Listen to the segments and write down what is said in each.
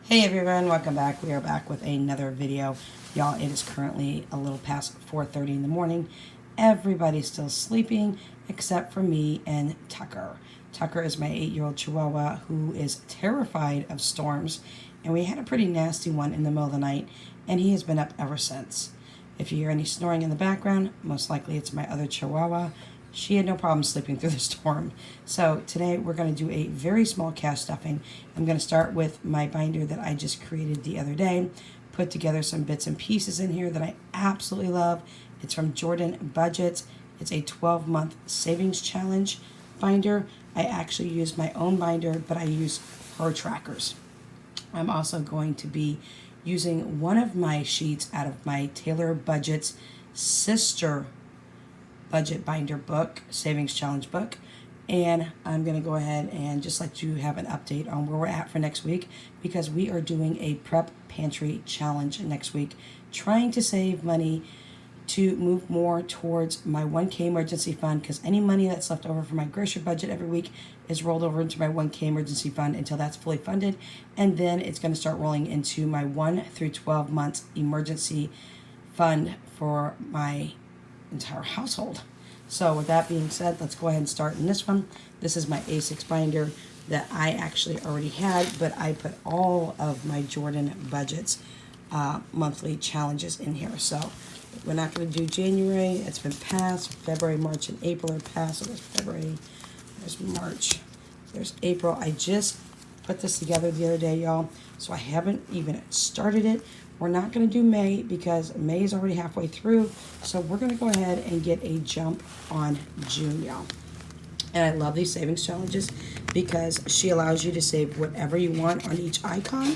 Hey everyone, welcome back. We are back with another video. Y'all, it is currently a little past 4:30 in the morning. Everybody's still sleeping except for me and Tucker. Tucker is my 8-year-old Chihuahua who is terrified of storms, and we had a pretty nasty one in the middle of the night, and he has been up ever since. If you hear any snoring in the background, most likely it's my other Chihuahua. She had no problem sleeping through the storm. So today we're going to do a very small cash stuffing. I'm going to start with my binder that I just created the other day. Put together some bits and pieces in here that I absolutely love. It's from Jordan Budgets. It's a 12-month savings challenge binder. I actually use my own binder, but I use her trackers. I'm also going to be using one of my sheets out of my Taylor Budgets sister budget binder book, savings challenge book, and I'm going to go ahead and just let you have an update on where we're at for next week, because we are doing a prep pantry challenge next week, trying to save money to move more towards my 1K emergency fund, because any money that's left over from my grocery budget every week is rolled over into my 1K emergency fund until that's fully funded, and then it's going to start rolling into my 1 through 12 months emergency fund for my entire household. So with that being said, let's go ahead and start in this one. This is my A6 binder that I actually already had, but I put all of my Jordan Budgets monthly challenges in here. So we're not going to do January. It's been passed. February, March, and April are passed. So there's February, there's March, there's April. I just put this together the other day, y'all, so I haven't even started it. We're not going to do May because May is already halfway through, so we're going to go ahead and get a jump on June, y'all. And I love these savings challenges because she allows you to save whatever you want on each icon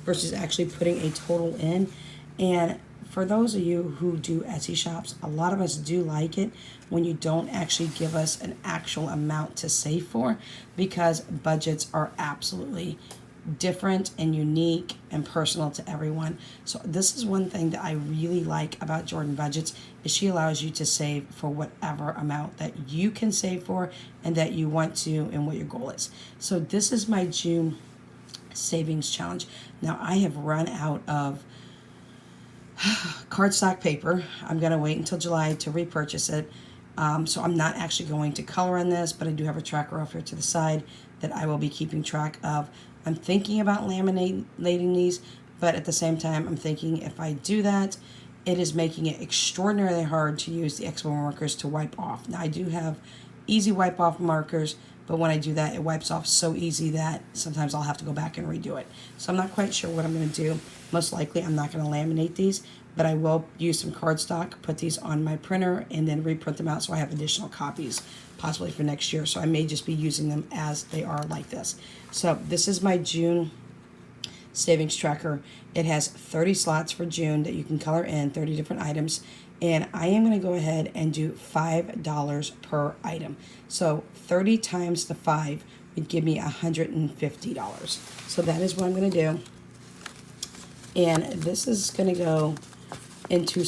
versus actually putting a total in. And for those of you who do Etsy shops, a lot of us do like it when you don't actually give us an actual amount to save for, because budgets are absolutely different and unique and personal to everyone. So this is one thing that I really like about Jordan Budgets, is she allows you to save for whatever amount that you can save for and that you want to and what your goal is. So this is my June savings challenge. Now I have run out of cardstock paper. I'm going to wait until July to repurchase it. So I'm not actually going to color on this, but I do have a tracker off here to the side that I will be keeping track of. I'm thinking about laminating these, but at the same time, I'm thinking if I do that, it is making it extraordinarily hard to use the Expo markers to wipe off. Now, I do have easy wipe off markers, but when I do that, it wipes off so easy that sometimes I'll have to go back and redo it. So I'm not quite sure what I'm going to do. Most likely, I'm not going to laminate these, but I will use some cardstock, put these on my printer, and then reprint them out so I have additional copies, possibly for next year. So I may just be using them as they are like this. So this is my June savings tracker. It has 30 slots for June that you can color in, 30 different items. And I am going to go ahead and do $5 per item. So 30 times the 5 would give me $150. So that is what I'm going to do. And this is going to go into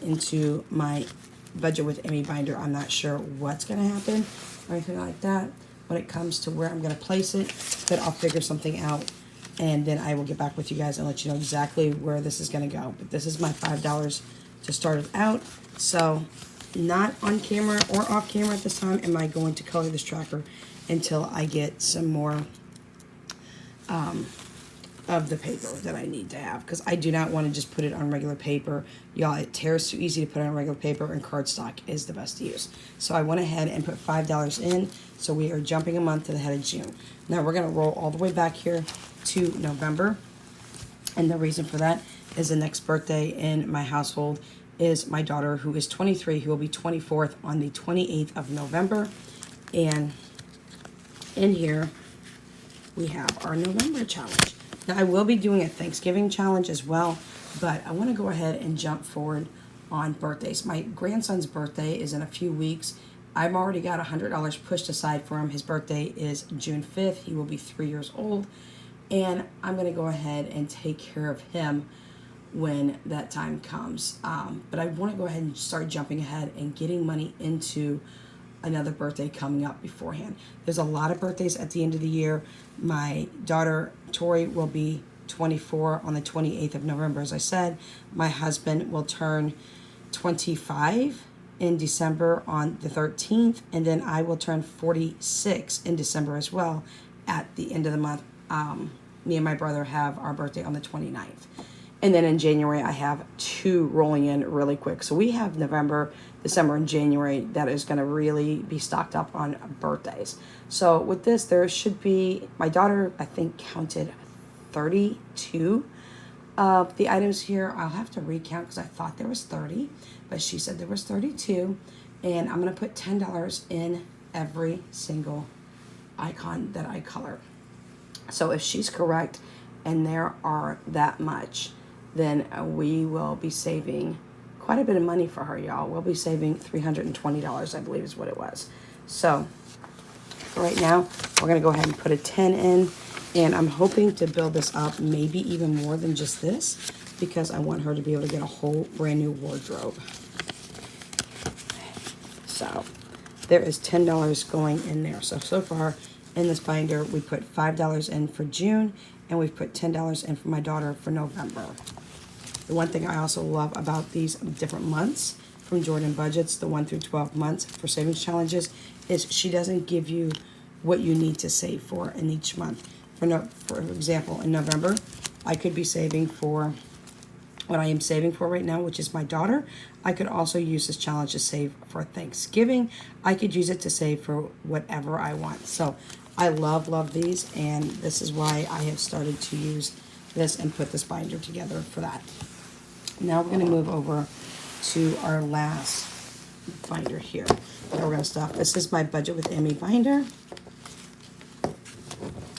into my budget with Emmy binder. I'm not sure what's going to happen or anything like that when it comes to where I'm going to place it, but I'll figure something out, and then I will get back with you guys and let you know exactly where this is going to go. But this is my $5 to start it out. So not on camera or off camera at this time am I going to color this tracker until I get some more of the paper that I need to have, because I do not want to just put it on regular paper. Y'all, it tears too easy to put on regular paper, and cardstock is the best to use. So I went ahead and put $5 in, so we are jumping a month to the head of June. Now we're going to roll all the way back here to November, and the reason for that is the next birthday in my household is my daughter, who is 23, who will be 24th on the 28th of November, and in here we have our November challenge. Now, I will be doing a Thanksgiving challenge as well, but I want to go ahead and jump forward on birthdays. My grandson's birthday is in a few weeks. I've already got $100 pushed aside for him. His birthday is June 5th. He will be 3 years old, and I'm going to go ahead and take care of him when that time comes. But I want to go ahead and start jumping ahead and getting money into another birthday coming up beforehand. There's a lot of birthdays at the end of the year. My daughter, Tori, will be 24 on the 28th of November. As I said, my husband will turn 25 in December on the 13th, and then I will turn 46 in December as well at the end of the month. Me and my brother have our birthday on the 29th. And then in January, I have 2 rolling in really quick. So we have November, December, and January that is going to really be stocked up on birthdays. So with this, there should be, my daughter, I think, counted 32 of the items here. I'll have to recount because I thought there was 30, but she said there was 32. And I'm going to put $10 in every single icon that I color. So if she's correct and there are that much, then we will be saving quite a bit of money for her, y'all. We'll be saving $320, I believe is what it was. So right now, we're going to go ahead and put a 10 in. And I'm hoping to build this up maybe even more than just this, because I want her to be able to get a whole brand new wardrobe. So there is $10 going in there. So far in this binder, we put $5 in for June, and we've put $10 in for my daughter for November. The one thing I also love about these different months from Jordan Budgets, the 1 through 12 months for savings challenges, is she doesn't give you what you need to save for in each month. For example, in November, I could be saving for what I am saving for right now, which is my daughter. I could also use this challenge to save for Thanksgiving. I could use it to save for whatever I want. So I love these, and this is why I have started to use this and put this binder together for that. Now we're going to move over to our last binder here that we're going to stop. This is my Budget with Emmy binder.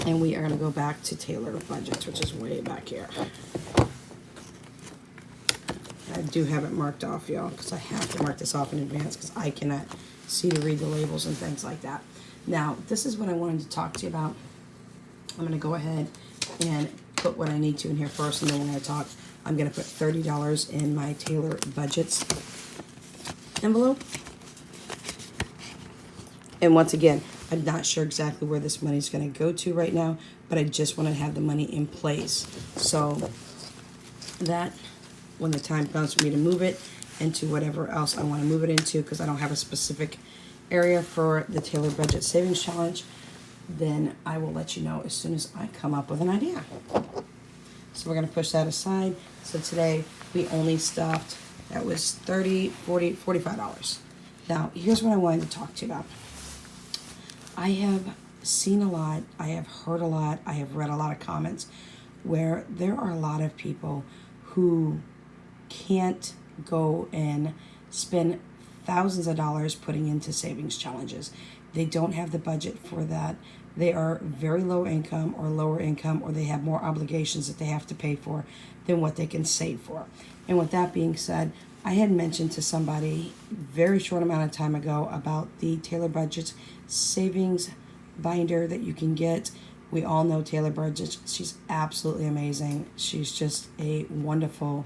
And we are going to go back to Taylor Budgets, which is way back here. I do have it marked off, y'all, because I have to mark this off in advance because I cannot see to read the labels and things like that. Now, this is what I wanted to talk to you about. I'm going to go ahead and put what I need to in here first, and then when I talk, I'm going to put $30 in my Taylor Budgets envelope. And once again, I'm not sure exactly where this money is going to go to right now, but I just want to have the money in place so that when the time comes for me to move it into whatever else I want to move it into, because I don't have a specific area for the Taylor Budget Savings Challenge, then I will let you know as soon as I come up with an idea. So we're going to push that aside. So today we only stuffed, that was $30, $40, $45. Now, here's what I wanted to talk to you about. I have seen a lot, I have heard a lot, I have read a lot of comments where there are a lot of people who can't go and spend thousands of dollars putting into savings challenges. They don't have the budget for that. They are very low income or lower income, or they have more obligations that they have to pay for than what they can save for. And with that being said, I had mentioned to somebody very short amount of time ago about the Taylor Budgets savings binder that you can get. We all know Taylor Budgets. She's absolutely amazing. She's just a wonderful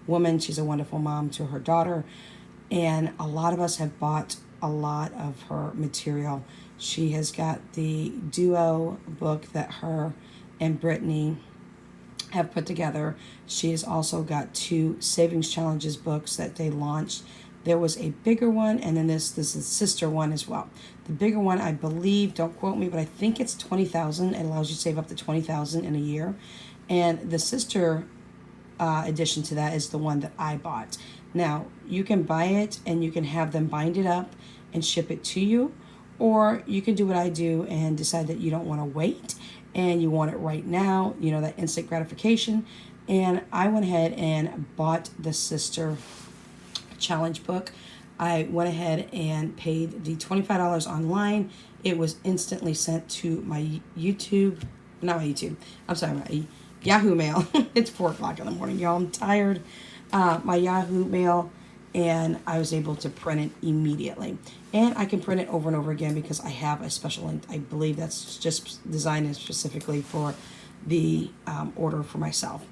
woman. She's a wonderful mom to her daughter. And a lot of us have bought a lot of her material. She has got the duo book that her and Brittany have put together. She has also got 2 savings challenges books that they launched. There was a bigger one, and then this is a sister one as well. The bigger one, I believe, don't quote me, but I think it's $20,000. It allows you to save up to $20,000 in a year. And the sister addition to that is the one that I bought. Now, you can buy it and you can have them bind it up and ship it to you, or you can do what I do and decide that you don't want to wait and you want it right now, you know, that instant gratification. And I went ahead and bought the sister challenge book. I went ahead and paid the $25 online. It was instantly sent to my my Yahoo Mail. It's 4 o'clock in the morning, y'all. I'm tired. My Yahoo Mail, and I was able to print it immediately. And I can print it over and over again because I have a special link. I believe that's just designed specifically for the order for myself.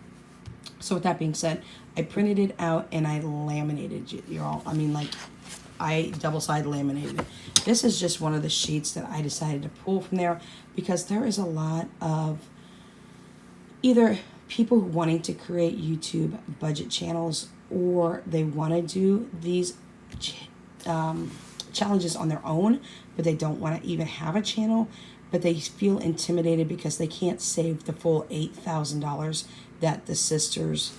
So with that being said, I printed it out and I laminated it, y'all. I mean, like, I double-sided laminated it. This is just one of the sheets that I decided to pull from there because there is a lot of either people wanting to create YouTube budget channels, or they want to do these challenges on their own, but they don't want to even have a channel, but they feel intimidated because they can't save the full $8,000 that the Sisters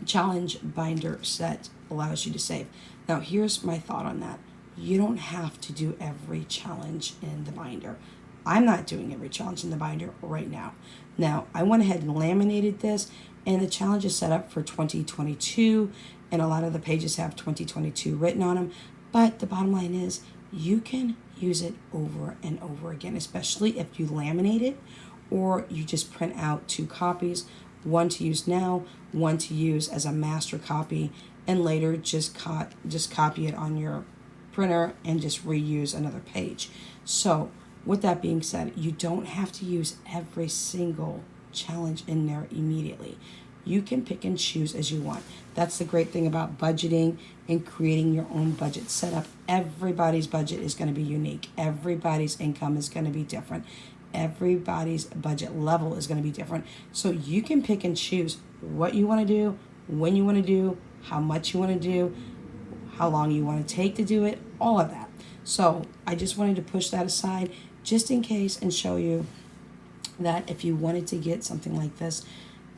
challenge binder set allows you to save. Now, here's my thought on that. You don't have to do every challenge in the binder. I'm not doing every challenge in the binder right now. Now, I went ahead and laminated this, and the challenge is set up for 2022, and a lot of the pages have 2022 written on them. But the bottom line is, you can use it over and over again, especially if you laminate it, or you just print out 2 copies, one to use now, one to use as a master copy, and later just copy it on your printer and just reuse another page. So with that being said, you don't have to use every single challenge in there immediately. You can pick and choose as you want. That's the great thing about budgeting and creating your own budget setup. Everybody's budget is going to be unique. Everybody's income is going to be different. Everybody's budget level is going to be different. So you can pick and choose what you want to do, when you want to do, how much you want to do, how long you want to take to do it, all of that. So I just wanted to push that aside just in case and show you that if you wanted to get something like this,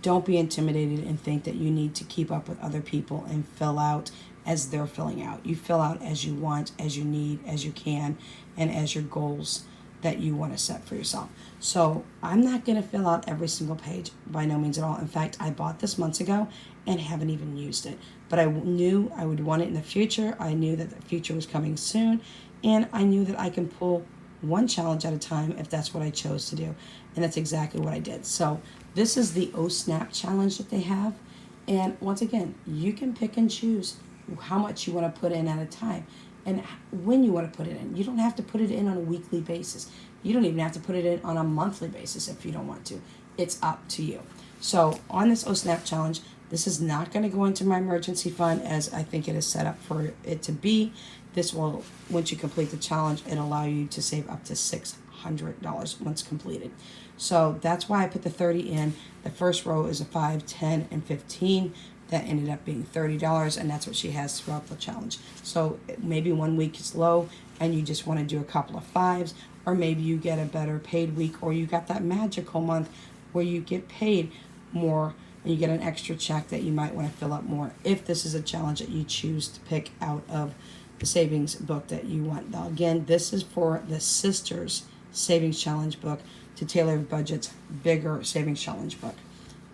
don't be intimidated and think that you need to keep up with other people and fill out as they're filling out. You fill out as you want, as you need, as you can, and as your goals that you want to set for yourself. So I'm not going to fill out every single page, by no means at all. In fact, I bought this months ago and haven't even used it. But I knew I would want it in the future. I knew that the future was coming soon. And I knew that I can pull one challenge at a time if that's what I chose to do. And that's exactly what I did. So this is the O Snap challenge that they have. And once again, you can pick and choose how much you want to put in at a time and when you want to put it in. You don't have to put it in on a weekly basis. You don't even have to put it in on a monthly basis if you don't want to. It's up to you. So on this O Snap challenge, this is not going to go into my emergency fund as I think it is set up for it to be. This will, once you complete the challenge, it'll allow you to save up to $600 once completed. So that's why I put the 30 in. The first row is a 5, 10, and 15. That ended up being $30, and that's what she has throughout the challenge. So maybe one week is low and you just want to do a couple of 5s, or maybe you get a better paid week, or you got that magical month where you get paid more and you get an extra check that you might want to fill up more if this is a challenge that you choose to pick out of the savings book that you want. Now again, this is for the Sisters Savings Challenge book to tailor your budget's bigger savings challenge book.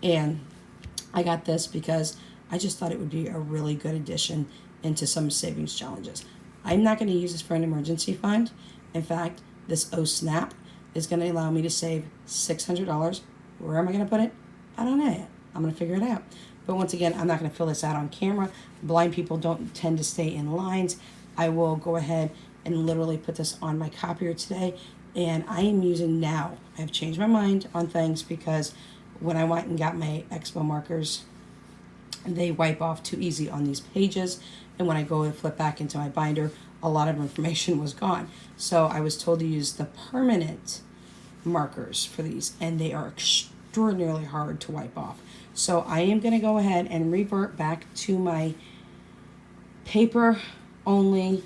And I got this because I just thought it would be a really good addition into some savings challenges. I'm not going to use this for an emergency fund. In fact, this O Snap is going to allow me to save $600. Where am I going to put it? I don't know yet. I'm going to figure it out. But once again, I'm not going to fill this out on camera. Blind people don't tend to stay in lines. I will go ahead and literally put this on my copier today. And I am using now. I have changed my mind on things because when I went and got my Expo markers, they wipe off too easy on these pages. And when I go and flip back into my binder, a lot of information was gone. So I was told to use the permanent markers for these, and they are extraordinarily hard to wipe off. So I am going to go ahead and revert back to my paper only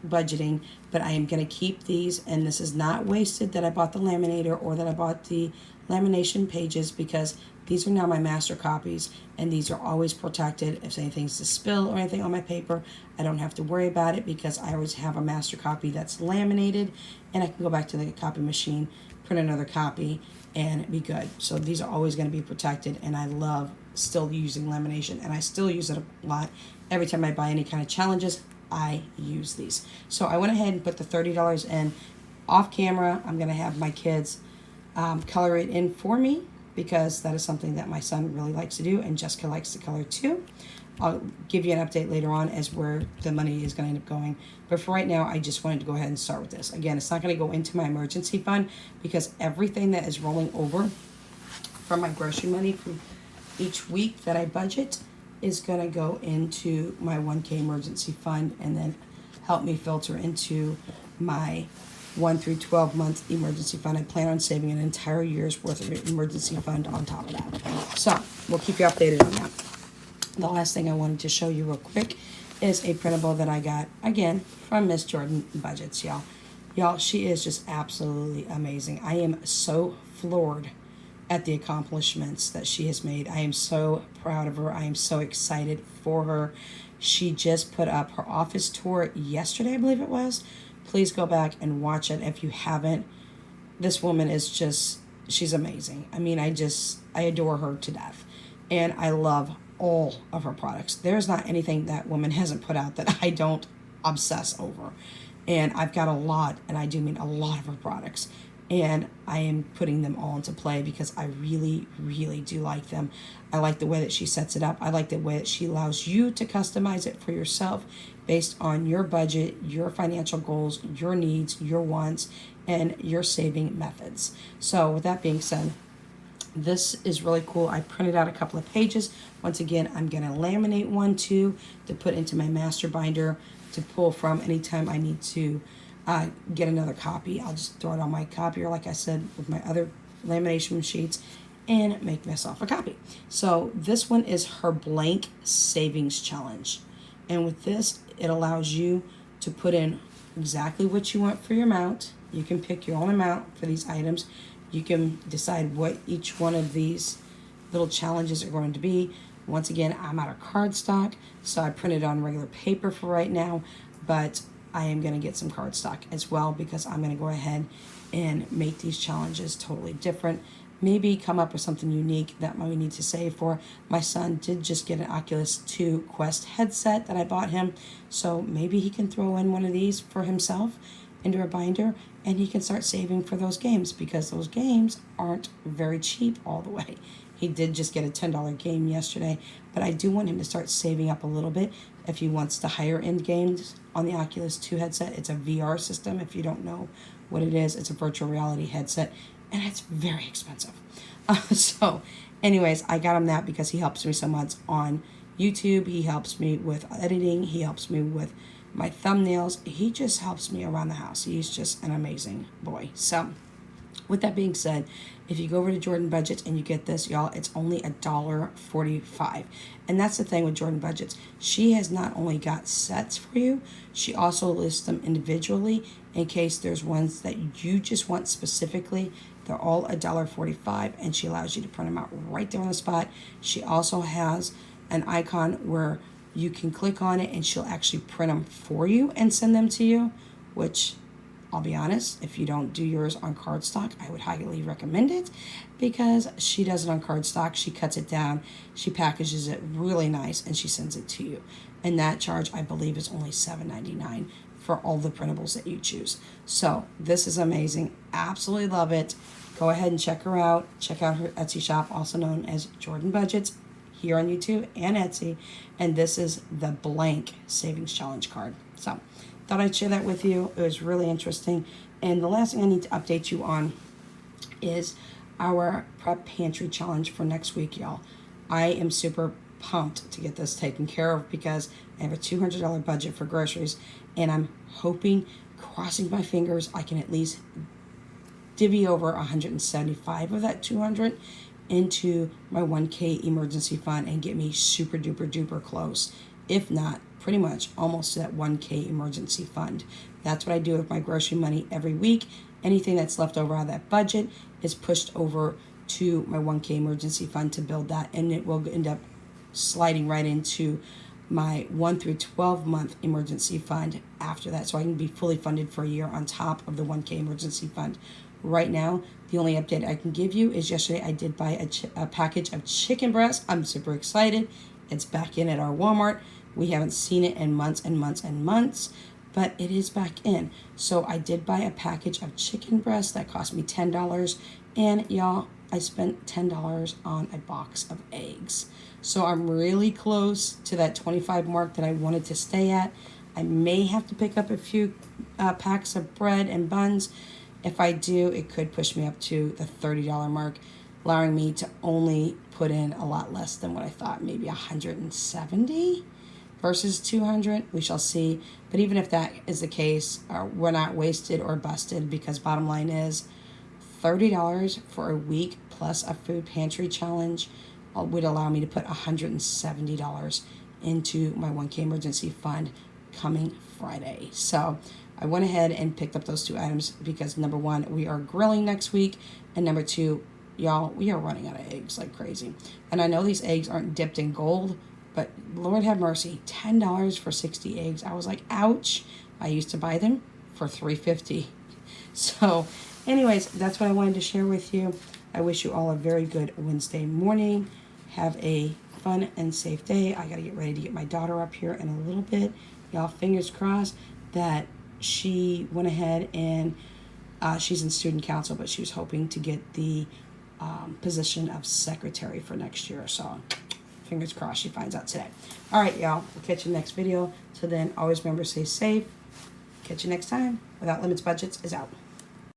budgeting, but I am going to keep these, and this is not wasted that I bought the laminator or that I bought the lamination pages, because these are now my master copies, and these are always protected. If anything's to spill or anything on my paper, I don't have to worry about it because I always have a master copy that's laminated, and I can go back to the copy machine, print another copy, and be good. So these are always going to be protected, and I love still using lamination, and I still use it a lot. Every time I buy any kind of challenges, I use these. So I went ahead and put the $30 in. Off camera, I'm going to have my kids color it in for me, because that is something that my son really likes to do, and Jessica likes to color too. I'll give you an update later on as where the money is going to end up going. But for right now, I just wanted to go ahead and start with this. Again, it's not going to go into my emergency fund because everything that is rolling over from my grocery money from each week that I budget is going to go into my 1K emergency fund and then help me filter into my 1 through 12 month emergency fund. I plan on saving an entire year's worth of emergency fund on top of that. So we'll keep you updated on that. The last thing I wanted to show you real quick is a printable that I got, again, from Miss Jordan Budgets, y'all. Y'all, she is just absolutely amazing. I am so floored at the accomplishments that she has made. I am so proud of her. I am so excited for her. She just put up her office tour yesterday, I believe it was. Please go back and watch it if you haven't. This woman is just, she's amazing. I mean, I adore her to death. And I love all of her products. There's not anything that woman hasn't put out that I don't obsess over. And I've got a lot, and I do mean a lot of her products. And I am putting them all into play because I really, really do like them. I like the way that she sets it up. I like the way that she allows you to customize it for yourself based on your budget, your financial goals, your needs, your wants, and your saving methods. So with that being said, this is really cool. I printed out a couple of pages. Once again, I'm going to laminate one too to put into my master binder to pull from anytime I need to get another copy. I'll just throw it on my copier, like I said, with my other lamination sheets and make myself a copy. So this one is her blank savings challenge. And with this, it allows you to put in exactly what you want for your amount. You can pick your own amount for these items. You can decide what each one of these little challenges are going to be. Once again, I'm out of cardstock, so I printed on regular paper for right now, but I am going to get some cardstock as well because I'm going to go ahead and make these challenges totally different. Maybe come up with something unique that we need to save for. My son did just get an Oculus 2 Quest headset that I bought him, so maybe he can throw in one of these for himself into a binder and he can start saving for those games because those games aren't very cheap all the way. He did just get a $10 game yesterday, but I do want him to start saving up a little bit if he wants the higher end games on the Oculus 2 headset. It's a VR system. If you don't know what it is, it's a virtual reality headset, and it's very expensive. So anyways, I got him that because he helps me so much on YouTube. He helps me with editing. He helps me with my thumbnails. He just helps me around the house. He's just an amazing boy. So with that being said, if you go over to Jordan Budgets and you get this, y'all, it's only $1.45. And that's the thing with Jordan Budgets. She has not only got sets for you, she also lists them individually in case there's ones that you just want specifically. They're all $1.45, and she allows you to print them out right there on the spot. She also has an icon where you can click on it and she'll actually print them for you and send them to you, which I'll be honest, if you don't do yours on cardstock, I would highly recommend it because she does it on cardstock. She cuts it down, she packages it really nice, and she sends it to you. And that charge, I believe, is only $7.99 for all the printables that you choose. So this is amazing. Absolutely love it. Go ahead and check her out. Check out her Etsy shop, also known as Jordan Budgets, here on YouTube and Etsy. And this is the blank savings challenge card. So thought I'd share that with you. It was really interesting. And the last thing I need to update you on is our prep pantry challenge for next week, y'all. I am super pumped to get this taken care of because I have a $200 budget for groceries, and I'm hoping, crossing my fingers, I can at least divvy over 175 of that 200 into my 1K emergency fund and get me super duper duper close. If not, pretty much almost to that 1K emergency fund. That's what I do with my grocery money every week. Anything that's left over out of that budget is pushed over to my 1K emergency fund to build that, and it will end up sliding right into my 1 through 12 month emergency fund after that, so I can be fully funded for a year on top of the 1K emergency fund. Right now, the only update I can give you is yesterday I did buy a package of chicken breast. I'm super excited. It's back in at our Walmart. We haven't seen it in months and months and months, but it is back in. So I did buy a package of chicken breast that cost me $10, and y'all, I spent $10 on a box of eggs. So I'm really close to that 25 mark that I wanted to stay at. I may have to pick up a few packs of bread and buns. If I do, it could push me up to the $30 mark, allowing me to only put in a lot less than what I thought, maybe 170. versus 200. We shall see. But even if that is the case, we're not wasted or busted, because bottom line is $30 for a week plus a food pantry challenge would allow me to put $170 into my 1K emergency fund coming Friday. So I went ahead and picked up those two items because, number one, we are grilling next week, and number two, y'all, we are running out of eggs like crazy. And I know these eggs aren't dipped in gold, but Lord have mercy, $10 for 60 eggs. I was like, ouch. I used to buy them for $3.50. So anyways, that's what I wanted to share with you. I wish you all a very good Wednesday morning. Have a fun and safe day. I got to get ready to get my daughter up here in a little bit. Y'all, fingers crossed that she went ahead and she's in student council, but she was hoping to get the position of secretary for next year. So fingers crossed she finds out today. All right, y'all. We'll catch you next video. So then, always remember, stay safe. Catch you next time. Without Limits Budgets is out.